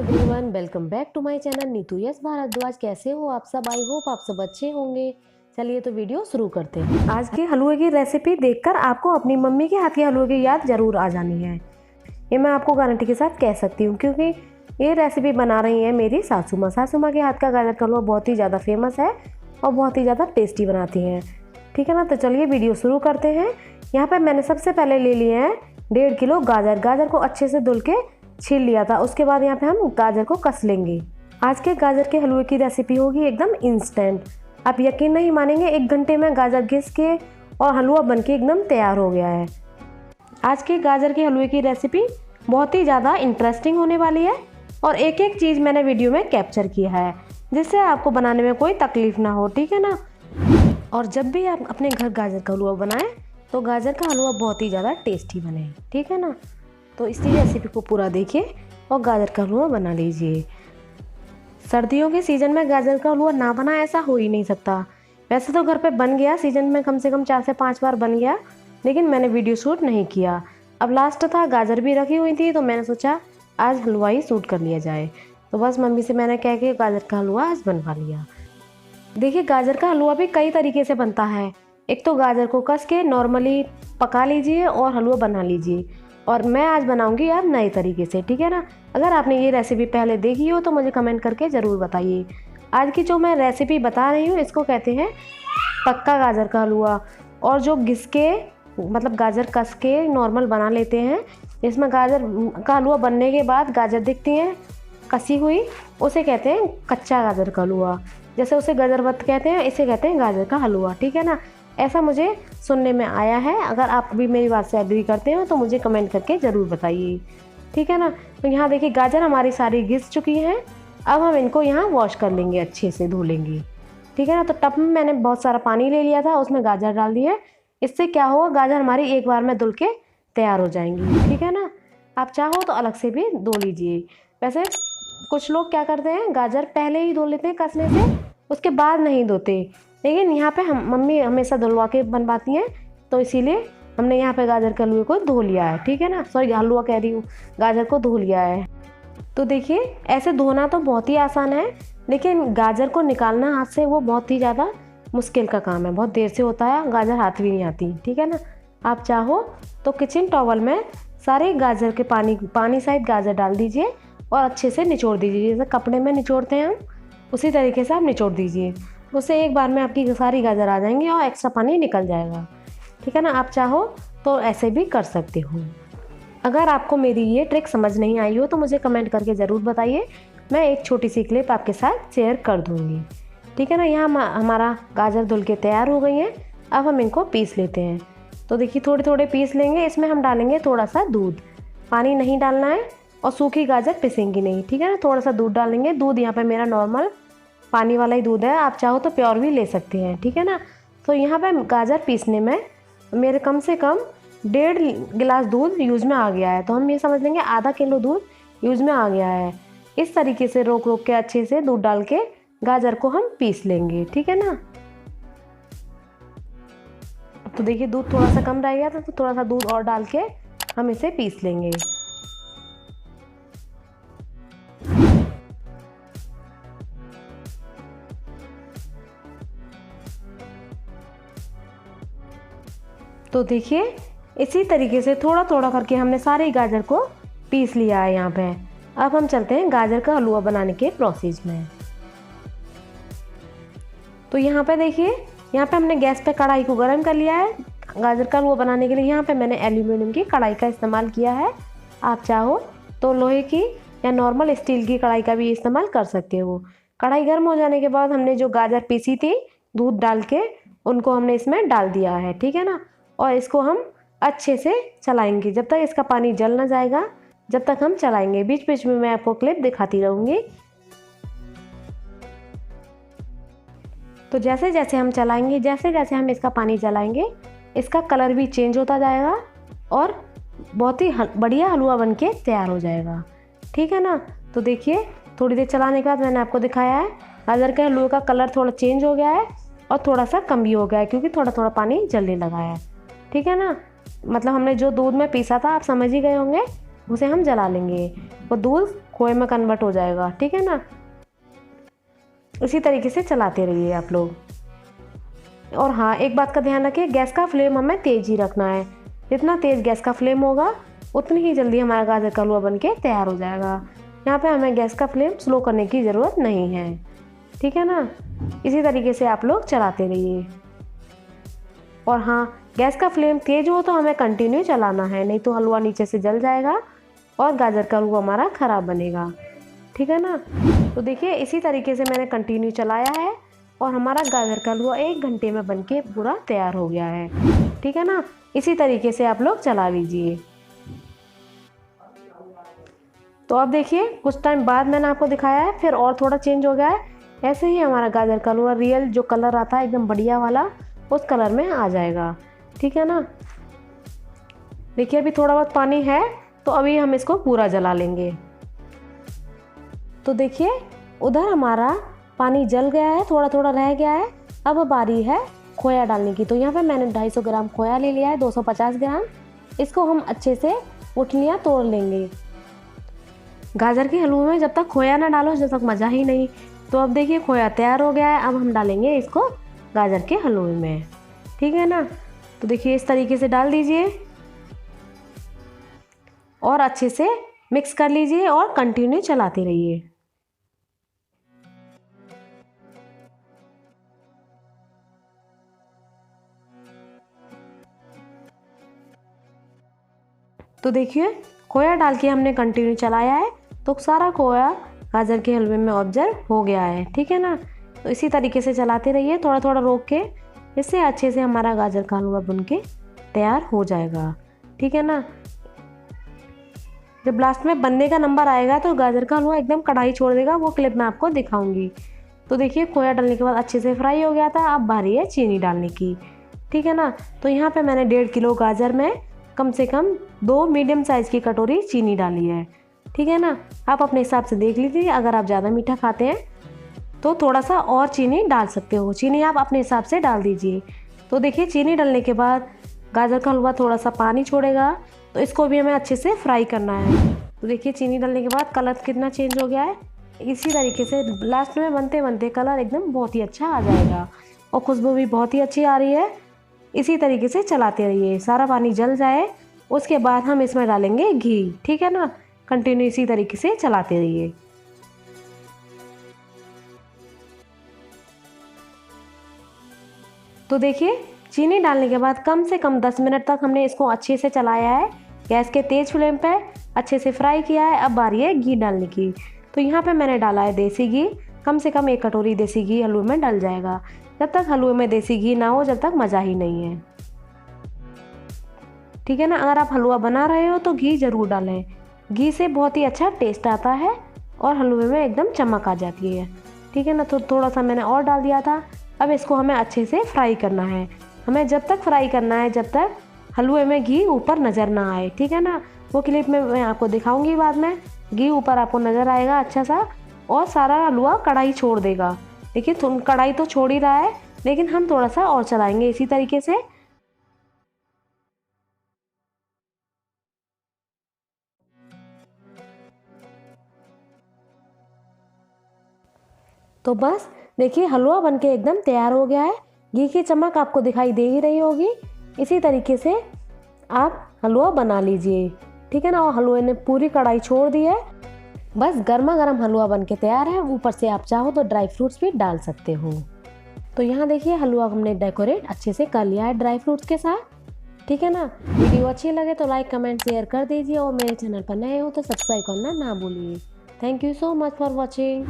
Everyone, welcome back to my channel Neetu S Bhardwaj. कैसे हो आप सब? आई होप आप सब अच्छे होंगे। चलिए तो वीडियो शुरू करते हैं। आज के हलवे की रेसिपी देखकर आपको अपनी मम्मी के हाथ के हलवे की याद जरूर आ जानी है। ये मैं आपको गारंटी के साथ कह सकती हूँ, क्योंकि ये रेसिपी बना रही है मेरी सासू माँ। सासू माँ के हाथ का गाजर का हलवा बहुत ही ज़्यादा फेमस है और बहुत ही ज़्यादा टेस्टी बनाती हैं। ठीक है ना, तो चलिए वीडियो शुरू करते हैं। यहाँ पर मैंने सबसे पहले ले लिए हैं 1.5 किलो गाजर। गाजर को अच्छे से धुल के छील लिया था। उसके बाद यहाँ पे हम गाजर को कस लेंगे। आज के गाजर के हलवे की रेसिपी होगी एकदम इंस्टेंट। आप यकीन नहीं मानेंगे, 1 घंटे में गाजर घिस के और हलवा बन के एकदम तैयार हो गया है। आज के गाजर के हलवे की रेसिपी बहुत ही ज़्यादा इंटरेस्टिंग होने वाली है और एक एक चीज़ मैंने वीडियो में कैप्चर किया है, जिससे आपको बनाने में कोई तकलीफ ना हो। ठीक है ना। और जब भी आप अपने घर गाजर का हलवा बनाएं तो गाजर का हलवा बहुत ही ज़्यादा टेस्टी बने। ठीक है ना। तो इसी रेसिपी को पूरा देखिए और गाजर का हलवा बना लीजिए। सर्दियों के सीज़न में गाजर का हलवा ना बना ऐसा हो ही नहीं सकता। वैसे तो घर पे बन गया, सीज़न में कम से कम 4 से 5 बार बन गया, लेकिन मैंने वीडियो शूट नहीं किया। अब लास्ट था, गाजर भी रखी हुई थी, तो मैंने सोचा आज हलवा ही शूट कर लिया जाए। तो बस मम्मी से मैंने कह के गाजर का हलवा आज बनवा लिया। देखिए, गाजर का हलवा भी कई तरीके से बनता है। एक तो गाजर को कस के नॉर्मली पका लीजिए और हलवा बना लीजिए, और मैं आज बनाऊंगी आप नए तरीके से। ठीक है ना। अगर आपने ये रेसिपी पहले देखी हो तो मुझे कमेंट करके ज़रूर बताइए। आज की जो मैं रेसिपी बता रही हूँ इसको कहते हैं पक्का गाजर का हलवा। और जो घिस के मतलब गाजर कस के नॉर्मल बना लेते हैं, इसमें गाजर का हलवा बनने के बाद गाजर दिखती हैं कसी हुई, उसे कहते हैं कच्चा गाजर का हलवा। जैसे उसे गजरवत कहते हैं, इसे कहते हैं गाजर का हलवा। ठीक है ना। ऐसा मुझे सुनने में आया है। अगर आप भी मेरी बात से एग्री करते हो तो मुझे कमेंट करके ज़रूर बताइए। ठीक है ना। तो यहाँ देखिए, गाजर हमारी सारी घिस चुकी हैं। अब हम इनको यहाँ वॉश कर लेंगे, अच्छे से धो लेंगे। ठीक है ना। तो टब में मैंने बहुत सारा पानी ले लिया था, उसमें गाजर डाल दिए। इससे क्या होगा, गाजर हमारी एक बार में धुल के तैयार हो जाएंगी। ठीक है ना। आप चाहो तो अलग से भी धो लीजिए। वैसे कुछ लोग क्या करते हैं, गाजर पहले ही धो लेते हैं कसने से, उसके बाद नहीं धोते। लेकिन यहाँ पे हम मम्मी हमेशा धुलवा के बनवाती हैं, तो इसीलिए हमने यहाँ पे गाजर के हलवे को धो लिया है। ठीक है ना। सॉरी, हलवा कह रही हूँ, गाजर को धो लिया है। तो देखिए, ऐसे धोना तो बहुत ही आसान है, लेकिन गाजर को निकालना हाथ से वो बहुत ही ज़्यादा मुश्किल का काम है। बहुत देर से होता है, गाजर हाथ भी नहीं आती। ठीक है ना। आप चाहो तो किचन टॉवल में सारे गाजर के पानी सहित गाजर डाल दीजिए और अच्छे से निचोड़ दीजिए। जैसे कपड़े में निचोड़ते हैं हम, उसी तरीके से आप निचोड़ दीजिए। उससे एक बार में आपकी सारी गाजर आ जाएंगी और एक्स्ट्रा पानी निकल जाएगा। ठीक है ना। आप चाहो तो ऐसे भी कर सकते हो। अगर आपको मेरी ये ट्रिक समझ नहीं आई हो तो मुझे कमेंट करके ज़रूर बताइए, मैं एक छोटी सी क्लिप आपके साथ शेयर कर दूँगी। ठीक है ना। यहाँ हमारा गाजर धुल के तैयार हो गई हैं। अब हम इनको पीस लेते हैं। तो देखिए, थोड़े थोड़े पीस लेंगे। इसमें हम डालेंगे थोड़ा सा दूध, पानी नहीं डालना है, और सूखी गाजर पिसेंगी नहीं। ठीक है ना। थोड़ा सा दूध डालेंगे। दूध यहाँ पर मेरा नॉर्मल पानी वाला ही दूध है, आप चाहो तो प्योर भी ले सकते हैं। ठीक है ना। तो यहाँ पे गाजर पीसने में मेरे कम से कम 1.5 गिलास दूध यूज़ में आ गया है। तो हम ये समझ लेंगे आधा किलो दूध यूज़ में आ गया है। इस तरीके से रोक रोक के अच्छे से दूध डाल के गाजर को हम पीस लेंगे। ठीक है ना। तो देखिए, दूध थोड़ा सा कम रह गया था, तो थोड़ा सा दूध और डाल के हम इसे पीस लेंगे। तो देखिए, इसी तरीके से थोड़ा थोड़ा करके हमने सारे गाजर को पीस लिया है यहाँ पे। अब हम चलते हैं गाजर का हलवा बनाने के प्रोसेस में। तो यहाँ पे देखिए, यहाँ पे हमने गैस पे कढ़ाई को गर्म कर लिया है। गाजर का हलवा बनाने के लिए यहाँ पे मैंने एल्यूमिनियम की कढ़ाई का इस्तेमाल किया है। आप चाहो तो लोहे की या नॉर्मल स्टील की कढ़ाई का भी इस्तेमाल कर सकते हो। कढ़ाई गर्म हो जाने के बाद हमने जो गाजर पीसी थी दूध डाल के, उनको हमने इसमें डाल दिया है। ठीक है ना। और इसको हम अच्छे से चलाएंगे जब तक इसका पानी जल ना जाएगा, जब तक हम चलाएंगे। बीच बीच में मैं आपको क्लिप दिखाती रहूँगी। तो जैसे जैसे हम चलाएंगे, जैसे जैसे हम इसका पानी जलाएंगे, इसका कलर भी चेंज होता जाएगा और बहुत ही बढ़िया हलवा बन के तैयार हो जाएगा। ठीक है ना। तो देखिए, थोड़ी देर चलाने के बाद मैंने आपको दिखाया है गाजर के हलवे का कलर थोड़ा चेंज हो गया है और थोड़ा सा कम भी हो गया है, क्योंकि थोड़ा थोड़ा पानी जलने लगा है। ठीक है ना। मतलब हमने जो दूध में पीसा था, आप समझ ही गए होंगे, उसे हम जला लेंगे। वो दूध खोए में कन्वर्ट हो जाएगा, ठीक है ना। इसी तरीके से चलाते रहिए आप लोग। और हाँ, एक बात का ध्यान रखिए, गैस का फ्लेम हमें तेज़ ही रखना है। जितना तेज़ गैस का फ्लेम होगा उतनी ही जल्दी हमारा गाजर का हलवा बनके तैयार हो जाएगा। यहाँ पे हमें गैस का फ्लेम स्लो करने की ज़रूरत नहीं है, ठीक है ना। इसी तरीके से आप लोग चलाते रहिए। और हाँ, गैस का फ्लेम तेज़ हो तो हमें कंटिन्यू चलाना है, नहीं तो हलवा नीचे से जल जाएगा और गाजर का हलवा हमारा ख़राब बनेगा, ठीक है ना। तो देखिए इसी तरीके से मैंने कंटिन्यू चलाया है और हमारा गाजर का हलवा 1 घंटे में बनके पूरा तैयार हो गया है, ठीक है ना। इसी तरीके से आप लोग चला लीजिए। तो अब देखिए कुछ टाइम बाद मैंने आपको दिखाया है, फिर और थोड़ा चेंज हो गया है। ऐसे ही हमारा गाजर का हलवा रियल जो कलर आता है एकदम बढ़िया वाला, उस कलर में आ जाएगा, ठीक है ना। देखिए अभी थोड़ा बहुत पानी है, तो अभी हम इसको पूरा जला लेंगे। तो देखिए उधर हमारा पानी जल गया है, थोड़ा थोड़ा रह गया है। अब बारी है खोया डालने की। तो यहाँ पे मैंने 250 ग्राम खोया ले लिया है, 250 ग्राम। इसको हम अच्छे से गुठलियाँ तोड़ लेंगे। गाजर के हलवे में जब तक खोया ना डालो जब तक मज़ा ही नहीं। तो अब देखिए खोया तैयार हो गया है, अब हम डालेंगे इसको गाजर के हलवे में, ठीक है ना। तो देखिए इस तरीके से डाल दीजिए और अच्छे से मिक्स कर लीजिए और कंटिन्यू चलाते रहिए। तो देखिए खोया डाल के हमने कंटिन्यू चलाया है, तो सारा खोया गाजर के हलवे में ऑब्जर्व हो गया है, ठीक है ना। तो इसी तरीके से चलाते रहिए थोड़ा थोड़ा रोक के, इससे अच्छे से हमारा गाजर का हलवा बनके तैयार हो जाएगा, ठीक है ना। जब लास्ट में बनने का नंबर आएगा तो गाजर का हलवा एकदम कढ़ाई छोड़ देगा, वो क्लिप मैं आपको दिखाऊंगी। तो देखिए खोया डालने के बाद अच्छे से फ्राई हो गया था। अब बारी है चीनी डालने की, ठीक है ना। तो यहाँ पे मैंने 1.5 किलो गाजर में कम से कम 2 मीडियम साइज़ की कटोरी चीनी डाली है, ठीक है ना। आप अपने हिसाब से देख लीजिए, अगर आप ज़्यादा मीठा खाते हैं तो थोड़ा सा और चीनी डाल सकते हो। चीनी आप अपने हिसाब से डाल दीजिए। तो देखिए चीनी डालने के बाद गाजर का हलवा थोड़ा सा पानी छोड़ेगा, तो इसको भी हमें अच्छे से फ्राई करना है। तो देखिए चीनी डालने के बाद कलर कितना चेंज हो गया है। इसी तरीके से लास्ट में बनते बनते कलर एकदम बहुत ही अच्छा आ जाएगा और खुशबू भी बहुत ही अच्छी आ रही है। इसी तरीके से चलाते रहिए, सारा पानी जल जाए, उसके बाद हम इसमें डालेंगे घी, ठीक है ना। कंटिन्यू इसी तरीके से चलाते रहिए। तो देखिए चीनी डालने के बाद कम से कम 10 मिनट तक हमने इसको अच्छे से चलाया है, गैस के तेज़ फ्लेम पे अच्छे से फ्राई किया है। अब बारी है घी डालने की। तो यहाँ पे मैंने डाला है देसी घी, कम से कम 1 कटोरी देसी घी हलवे में डल जाएगा। जब तक हलवे में देसी घी ना हो जब तक मज़ा ही नहीं है, ठीक है ना। अगर आप हलवा बना रहे हो तो घी ज़रूर डालें, घी से बहुत ही अच्छा टेस्ट आता है और हलवे में एकदम चमक आ जाती है, ठीक है ना। तो थोड़ा सा मैंने और डाल दिया था। अब इसको हमें अच्छे से फ्राई करना है। हमें जब तक फ्राई करना है जब तक हलवे में घी ऊपर नज़र ना आए, ठीक है ना। वो क्लिप में मैं आपको दिखाऊंगी बाद में। घी ऊपर आपको नज़र आएगा अच्छा सा और सारा हलवा कढ़ाई छोड़ देगा। देखिए कढ़ाई तो छोड़ ही रहा है, लेकिन हम थोड़ा सा और चलाएंगे इसी तरीके से। तो बस देखिए हलवा बनके एकदम तैयार हो गया है। घी की चमक आपको दिखाई दे ही रही होगी। इसी तरीके से आप हलवा बना लीजिए, ठीक है ना। और हलवे ने पूरी कढ़ाई छोड़ दी है। बस गर्मा गर्म हलवा बनके तैयार है। ऊपर से आप चाहो तो ड्राई फ्रूट्स भी डाल सकते हो। तो यहाँ देखिए हलवा हमने डेकोरेट अच्छे से कर लिया है ड्राई फ्रूट्स के साथ, ठीक है ना। वीडियो अच्छी लगे तो लाइक कमेंट शेयर कर दीजिए और मेरे चैनल पर नए हो तो सब्सक्राइब करना ना भूलिए। Thank you so much for watching.